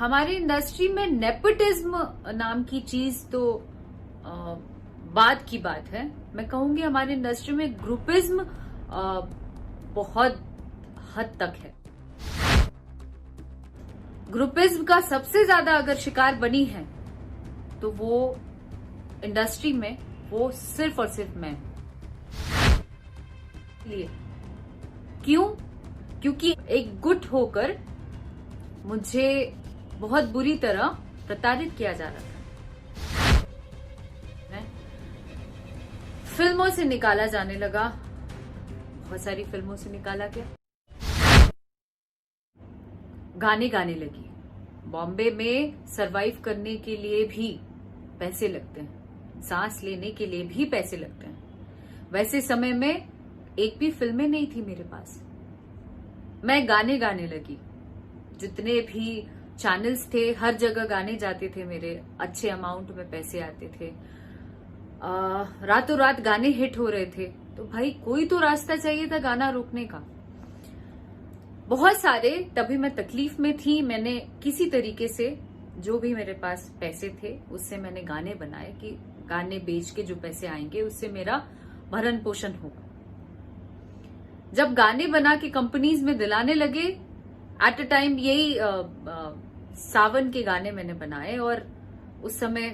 हमारी इंडस्ट्री में नेपोटिज्म नाम की चीज तो बात की बात है। मैं कहूंगी हमारी इंडस्ट्री में ग्रुपिज्म बहुत हद तक है। ग्रुपिज्म का सबसे ज्यादा अगर शिकार बनी है तो वो इंडस्ट्री में वो सिर्फ और सिर्फ मैं। क्यों? क्योंकि एक गुट होकर मुझे बहुत बुरी तरह प्रताड़ित किया जा रहा था। फिल्मों से निकाला जाने लगा, बहुत सारी फिल्मों से निकाला गया। गाने गाने लगी। बॉम्बे में सरवाइव करने के लिए भी पैसे लगते हैं, सांस लेने के लिए भी पैसे लगते हैं। वैसे समय में एक भी फिल्में नहीं थी मेरे पास। मैं गाने गाने लगी। जितने भी चैनल्स थे हर जगह गाने जाते थे मेरे, अच्छे अमाउंट में पैसे आते थे। रातों रात गाने हिट हो रहे थे। तो भाई कोई तो रास्ता चाहिए था गाना रोकने का। बहुत सारे, तभी मैं तकलीफ में थी। मैंने किसी तरीके से जो भी मेरे पास पैसे थे उससे मैंने गाने बनाए कि गाने बेच के जो पैसे आएंगे उससे मेरा भरण पोषण होगा। जब गाने बना के कंपनीज में दिलाने लगे, एट अ टाइम यही सावन के गाने मैंने बनाए और उस समय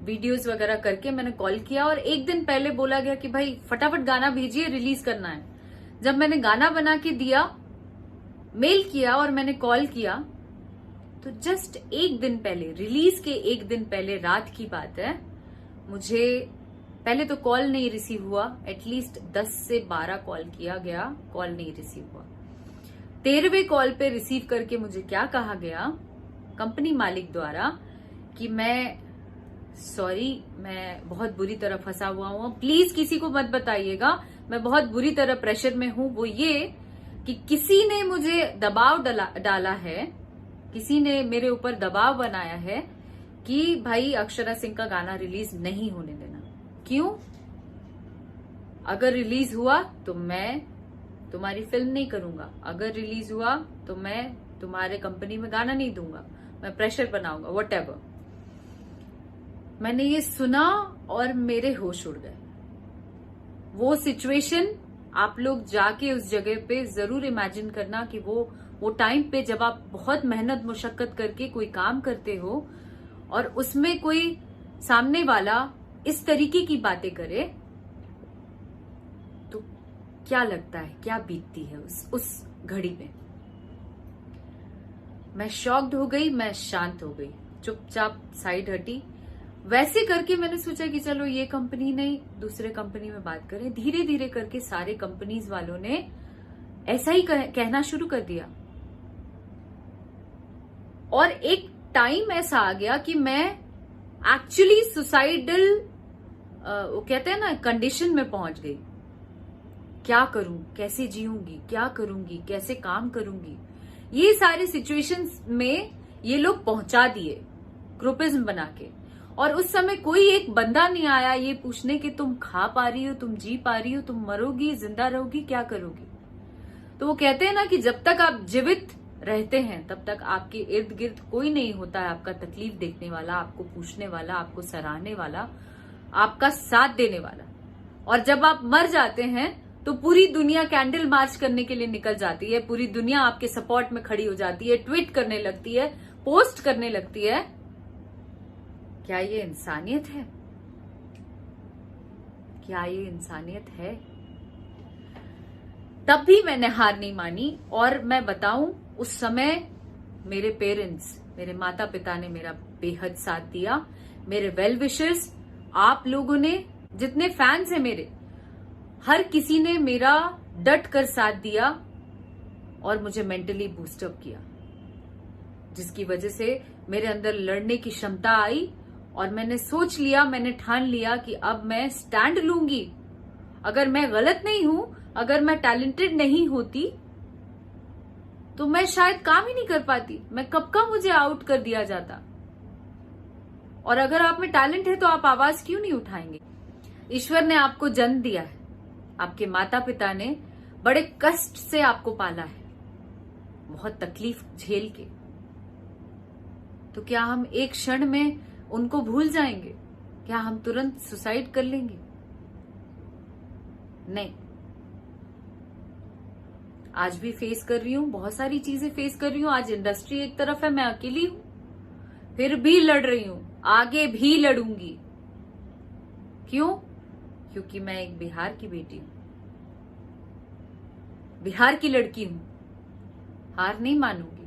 वीडियोस वगैरह करके मैंने कॉल किया और एक दिन पहले बोला गया कि भाई फटाफट गाना भेजिए, रिलीज करना है। जब मैंने गाना बना के दिया, मेल किया और मैंने कॉल किया तो जस्ट एक दिन पहले, रिलीज के एक दिन पहले रात की बात है, मुझे पहले तो कॉल नहीं रिसीव हुआ। एटलीस्ट 10 से 12 कॉल किया गया, कॉल नहीं रिसीव हुआ। 13वें कॉल पे रिसीव करके मुझे क्या कहा गया कंपनी मालिक द्वारा कि मैं बहुत बुरी तरह फंसा हुआ हूं, प्लीज किसी को मत बताइएगा, मैं बहुत बुरी तरह प्रेशर में हूं। वो ये कि किसी ने मुझे दबाव डाला है, किसी ने मेरे ऊपर दबाव बनाया है कि भाई अक्षरा सिंह का गाना रिलीज नहीं होने देना। क्यों? अगर रिलीज हुआ तो मैं तुम्हारी फिल्म नहीं करूंगा, अगर रिलीज हुआ तो मैं तुम्हारे कंपनी में गाना नहीं दूंगा, मैं प्रेशर बनाऊंगा, व्हाटएवर। मैंने ये सुना और मेरे होश उड़ गए। वो सिचुएशन आप लोग जाके उस जगह पे जरूर इमेजिन करना कि वो टाइम पे जब आप बहुत मेहनत मुशक्कत करके कोई काम करते हो और उसमें कोई सामने वाला इस तरीके की बातें करे तो क्या लगता है, क्या बीतती है उस घड़ी में। मैं शॉक्ड हो गई, मैं शांत हो गई, चुपचाप साइड हटी। वैसे करके मैंने सोचा कि चलो ये कंपनी नहीं, दूसरे कंपनी में बात करें। धीरे धीरे करके सारे कंपनीज वालों ने ऐसा ही कहना शुरू कर दिया और एक टाइम ऐसा आ गया कि मैं एक्चुअली सुसाइडल, वो कहते हैं ना, कंडीशन में पहुंच गई। क्या करूं, कैसे जीऊंगी, क्या करूंगी, कैसे काम करूंगी, ये सारे सिचुएशंस में ये लोग पहुंचा दिए ग्रुपिज्म बना के। और उस समय कोई एक बंदा नहीं आया ये पूछने कि तुम खा पा रही हो, तुम जी पा रही हो, तुम मरोगी, जिंदा रहोगी, क्या करोगी। तो वो कहते हैं ना कि जब तक आप जीवित रहते हैं तब तक आपके इर्द गिर्द कोई नहीं होता है आपका तकलीफ देखने वाला, आपको पूछने वाला, आपको सराहने वाला, आपका साथ देने वाला। और जब आप मर जाते हैं तो पूरी दुनिया कैंडल मार्च करने के लिए निकल जाती है, पूरी दुनिया आपके सपोर्ट में खड़ी हो जाती है, ट्वीट करने लगती है, पोस्ट करने लगती है। क्या ये इंसानियत है? क्या ये इंसानियत है? तब भी मैंने हार नहीं मानी। और मैं बताऊं, उस समय मेरे पेरेंट्स, मेरे माता पिता ने मेरा बेहद साथ दिया। मेरे वेल विशर्स, आप लोगों ने, जितने फैंस हैं मेरे, हर किसी ने मेरा डट कर साथ दिया और मुझे मेंटली बूस्टअप किया, जिसकी वजह से मेरे अंदर लड़ने की क्षमता आई। और मैंने सोच लिया, मैंने ठान लिया कि अब मैं स्टैंड लूंगी। अगर मैं गलत नहीं हूं, अगर मैं टैलेंटेड नहीं होती तो मैं शायद काम ही नहीं कर पाती, मैं कब का मुझे आउट कर दिया जाता। और अगर आप में टैलेंट है तो आप आवाज क्यों नहीं उठाएंगे। ईश्वर ने आपको जन्म दिया है, आपके माता पिता ने बड़े कष्ट से आपको पाला है, बहुत तकलीफ झेल के, तो क्या हम एक क्षण में उनको भूल जाएंगे? क्या हम तुरंत सुसाइड कर लेंगे? नहीं। आज भी फेस कर रही हूं, बहुत सारी चीजें फेस कर रही हूं। आज इंडस्ट्री एक तरफ है, मैं अकेली हूं, फिर भी लड़ रही हूं, आगे भी लड़ूंगी। क्यों? क्योंकि मैं एक बिहार की बेटी हूं, बिहार की लड़की हूं, हार नहीं मानूंगी।